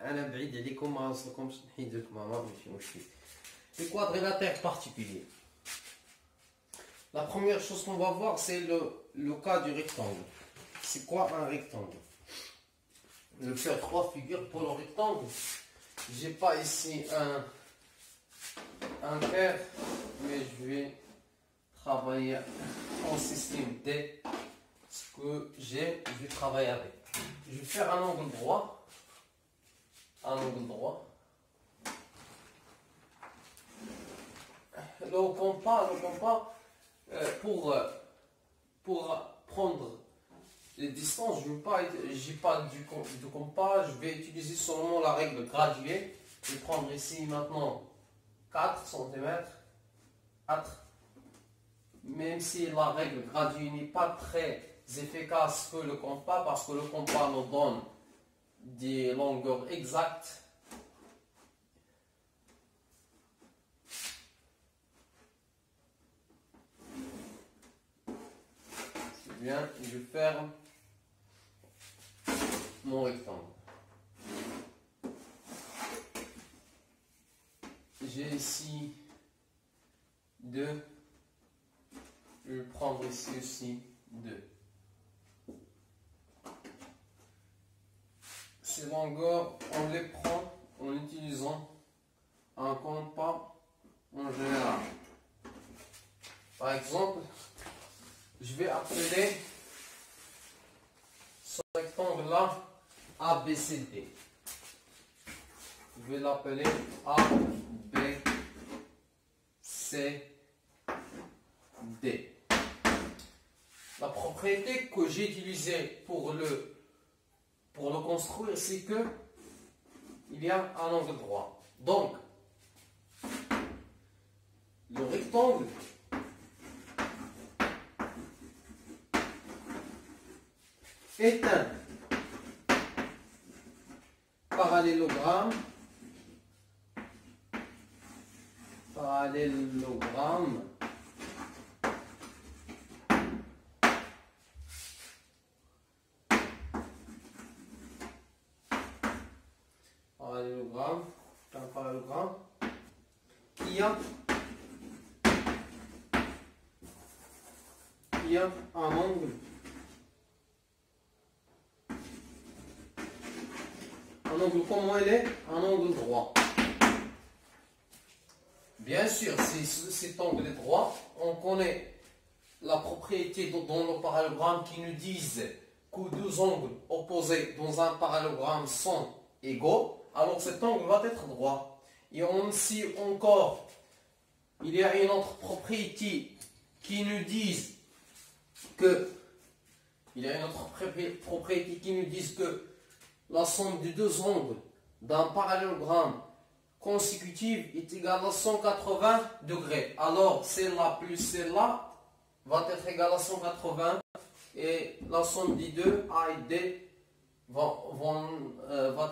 أنا بعيد عليكم ما نوصلكمش نحيد لكم ماشي مشكل. Les quadrilatères particuliers. La première chose qu'on va voir, c'est le cas du rectangle. C'est quoi un rectangle? Je vais faire 3 figures pour le rectangle. J'ai pas ici un cœur, mais je vais travailler en système D. Ce que j'ai, je vais travailler avec. Je vais faire un angle droit. Un angle droit. Le compas pour prendre les distances, je n'ai pas du compas, je vais utiliser seulement la règle graduée. Je vais prendre ici maintenant 4 cm. 4. Même si la règle graduée n'est pas très efficace que le compas, parce que le compas nous donne des longueurs exactes. Bien, je ferme mon rectangle. J'ai ici 2. Je vais prendre ici aussi 2. Ces longueurs, on les prend en utilisant un compas en général. Par exemple, je vais appeler ce rectangle-là ABCD. Je vais l'appeler ABCD. La propriété que j'ai utilisée pour le construire, c'est que il y a un angle droit. Donc, le rectangle est un parallélogramme parallélogramme qui a un angle comment il est? Un angle droit. Bien sûr, si cet angle est droit, on connaît la propriété dans le parallélogramme qui nous disent que deux angles opposés dans un parallélogramme sont égaux, alors cet angle va être droit. Et si encore, il y a une autre propriété qui nous dit que la somme des deux angles d'un parallélogramme consécutif est égale à 180 degrés. Alors, celle-là plus celle-là va être égale à 180 et la somme des deux, A et D, va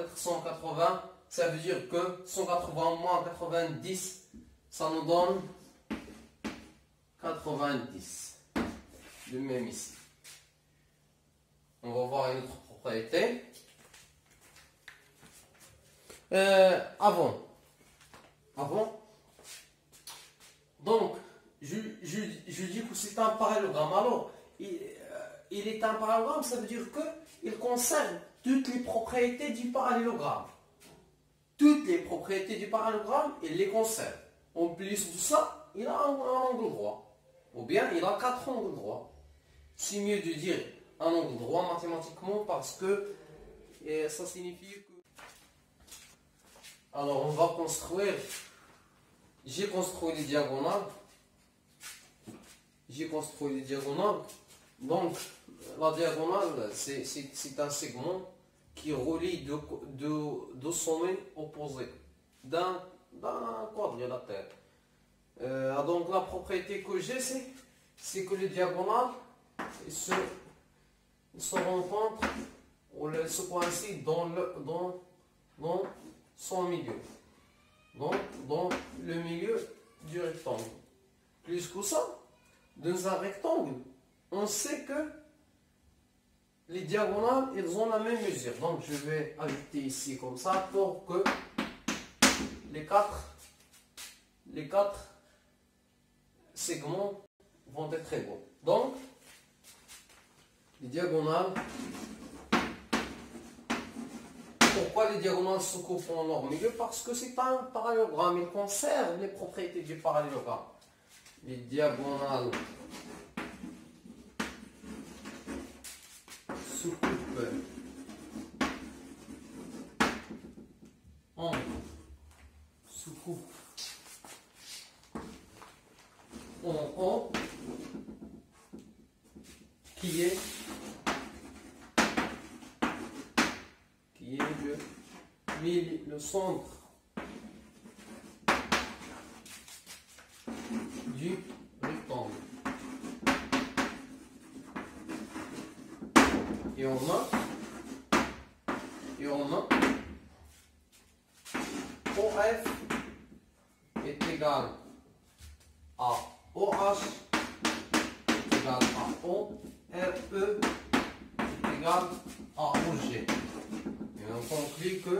être 180. Ça veut dire que 180 moins 90, ça nous donne 90. De même ici. On va voir une autre propriété. Avant. Donc, je dis que c'est un parallélogramme. Alors, il est un parallélogramme, ça veut dire qu'il conserve toutes les propriétés du parallélogramme. Toutes les propriétés du parallélogramme, il les conserve. En plus de ça, il a un angle droit. Ou bien, il a 4 angles droits. C'est mieux de dire un angle droit mathématiquement parce que ça signifie que... Alors, on va construire. J'ai construit les diagonales. Donc, la diagonale, c'est un segment qui relie deux sommets opposés d'un quadrilatère. Donc, la propriété que j'ai, c'est que les diagonales se rencontrent ou se coïncident dans son milieu. Donc, dans le milieu du rectangle. Plus que ça, dans un rectangle, on sait que les diagonales, ils ont la même mesure. Donc je vais ajouter ici comme ça pour que les quatre segments vont être égaux. Donc, les diagonales, pourquoi les diagonales se coupent en leur milieu? Parce que c'est un parallélogramme, il conserve les propriétés du parallélogramme. Les diagonales se coupent en haut, qui est le centre du rectangle. Et on a OF est égal à OH est égal à O, RE est égal à OG. Et on conclut que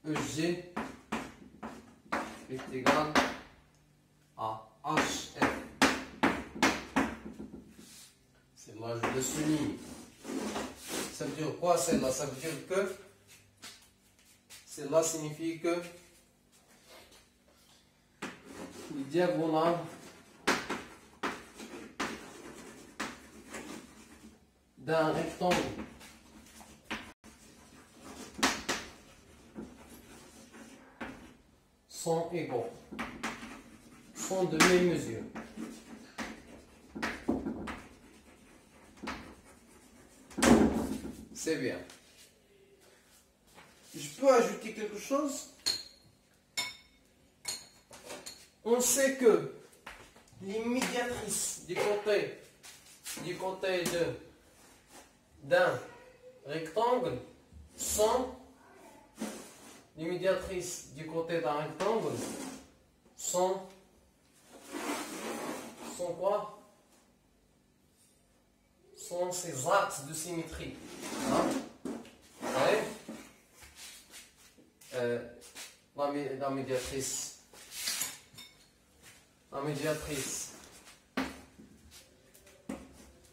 EG est égal à HF. Celle-là, je le souligne. Ça veut dire quoi celle-là? Ça veut dire que celle-là signifie que les diagonales d'un rectangle sont égaux, sont de même mesure. C'est bien. Je peux ajouter quelque chose. On sait que les médiatrices du côté d'un rectangle sont les médiatrices du côté d'un rectangle sont quoi? Sont ces axes de symétrie. Hein? La médiatrice,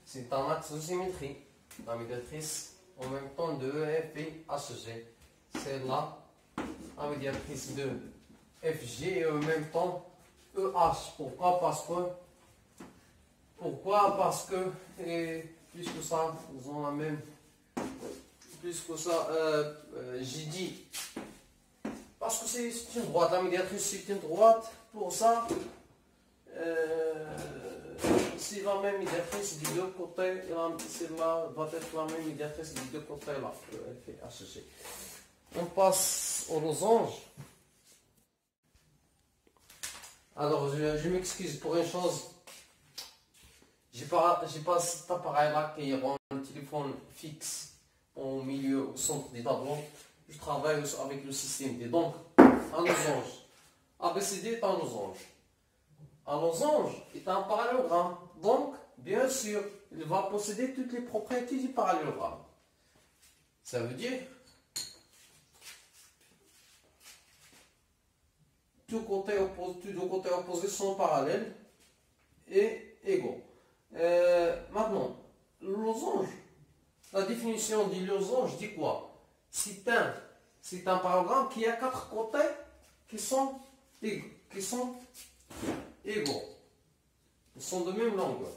c'est un axe de symétrie. La médiatrice en même temps de EF et HG. C'est là la médiatrice de FG et en même temps EH. Pourquoi? Parce que et plus que ça, ils ont la même. Plus que ça, j'ai dit. Parce que c'est une droite, la médiatrice c'est une droite. Pour ça, c'est la même médiatrice des deux côtés. Celle-là va être la même médiatrice des deux côtés là. HG. On passe au losange. Alors, je m'excuse pour une chose. J'ai pas cet appareil-là qui rend le téléphone fixe au milieu, au centre des tableaux. Je travaille avec le système D. Donc, un losange. ABCD est un losange. Un losange est un parallélogramme. Donc, bien sûr, il va posséder toutes les propriétés du parallélogramme. Ça veut dire tous deux côtés opposés sont parallèles et égaux. Maintenant, le losange, la définition du losange dit quoi? C'est un parallélogramme qui a quatre côtés qui sont égaux. Ils sont de même longueur.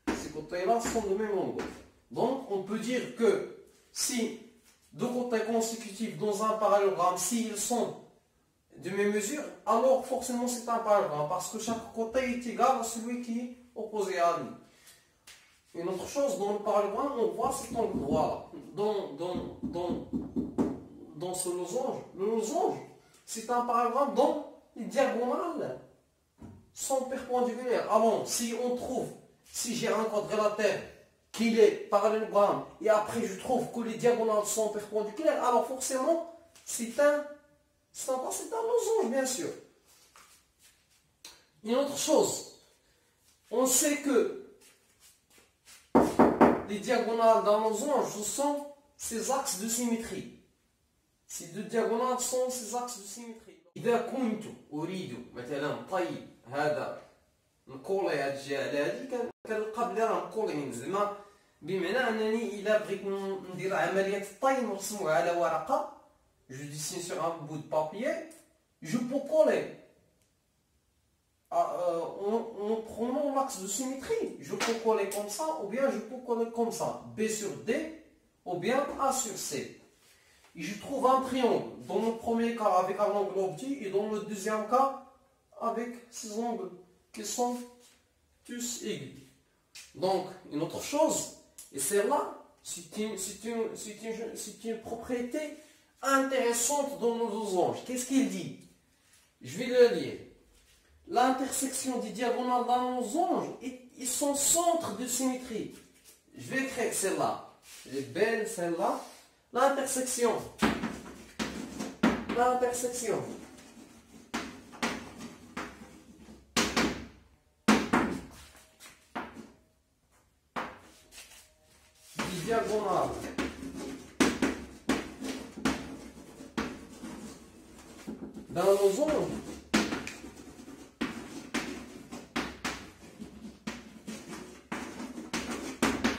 Ces côtés-là sont de même longueur. Donc, on peut dire que si deux côtés consécutifs dans un parallélogramme, s'ils sont de même mesure, alors forcément c'est un parallélogramme parce que chaque côté est égal à celui qui est opposé à lui. Une autre chose, dans le parallélogramme, on voit cet angle droit là. Dans ce losange, le losange, c'est un parallélogramme dont les diagonales sont perpendiculaires. Alors, si j'ai un quadrilatère qui est parallélogramme et après je trouve que les diagonales sont perpendiculaires, alors forcément c'est un losange, bien sûr. Une autre chose, on sait que les diagonales d'un losange sont ces axes de symétrie. Ces deux diagonales sont ces axes de symétrie. إذا كنت أريد مثلا طي هذا نكولي هاد الجهة على هادي كنلقى بلي راه مكولين زعما بمعنى أنني إلا بغيت ندير عملية الطي نرسموها على ورقة je dessine sur un bout de papier je peux coller en prenant l'axe de symétrie je peux coller comme ça ou bien je peux coller comme ça B sur D ou bien A sur C. Et je trouve un triangle, dans le premier cas avec un angle obtus et dans le deuxième cas avec ces angles qui sont tous aigus. Donc, une autre chose, et celle-là, c'est une propriété intéressante dans nos losanges. Qu'est-ce qu'il dit? Je vais le lire. L'intersection des diagonales d'un losange est son centre de symétrie. Je vais écrire celle-là. Elle est belle celle-là. L'intersection des diagonales d'un losange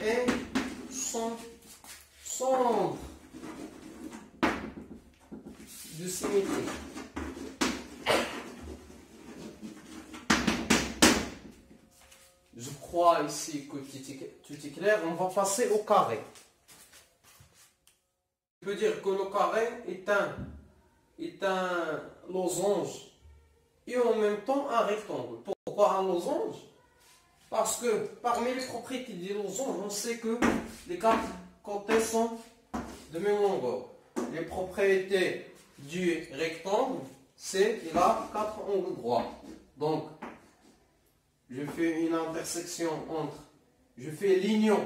est son centre de symétrie. Je crois ici que tout est clair. On va passer au carré. Je peux dire que le carré est un losange et en même temps un rectangle. Pourquoi un losange? Parce que parmi les propriétés des losanges, on sait que les quatre côtés sont de même longueur. Les propriétés du rectangle, c'est qu'il a quatre angles droits. Donc, je fais une intersection entre, je fais l'union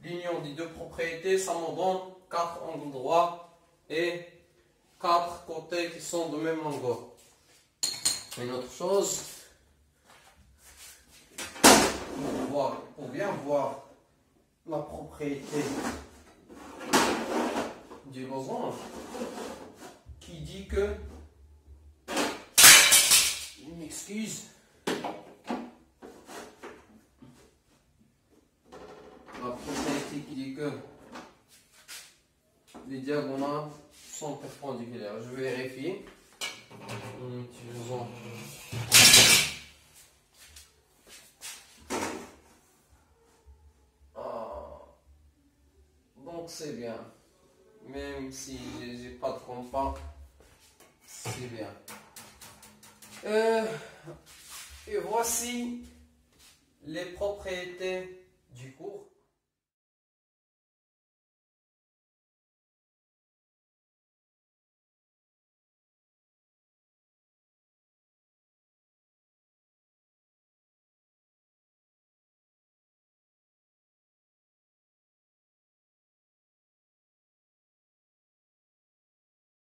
des deux propriétés, ça me donne quatre angles droits et quatre côtés qui sont de même longueur. Une autre chose, pour bien voir la propriété du losange, qui dit que, une excuse, la propriété qui dit que les diagonales sont perpendiculaires. Je vais vérifier en utilisant donc c'est bien, même si j'ai pas de compas, c'est bien. Et voici les propriétés du cours.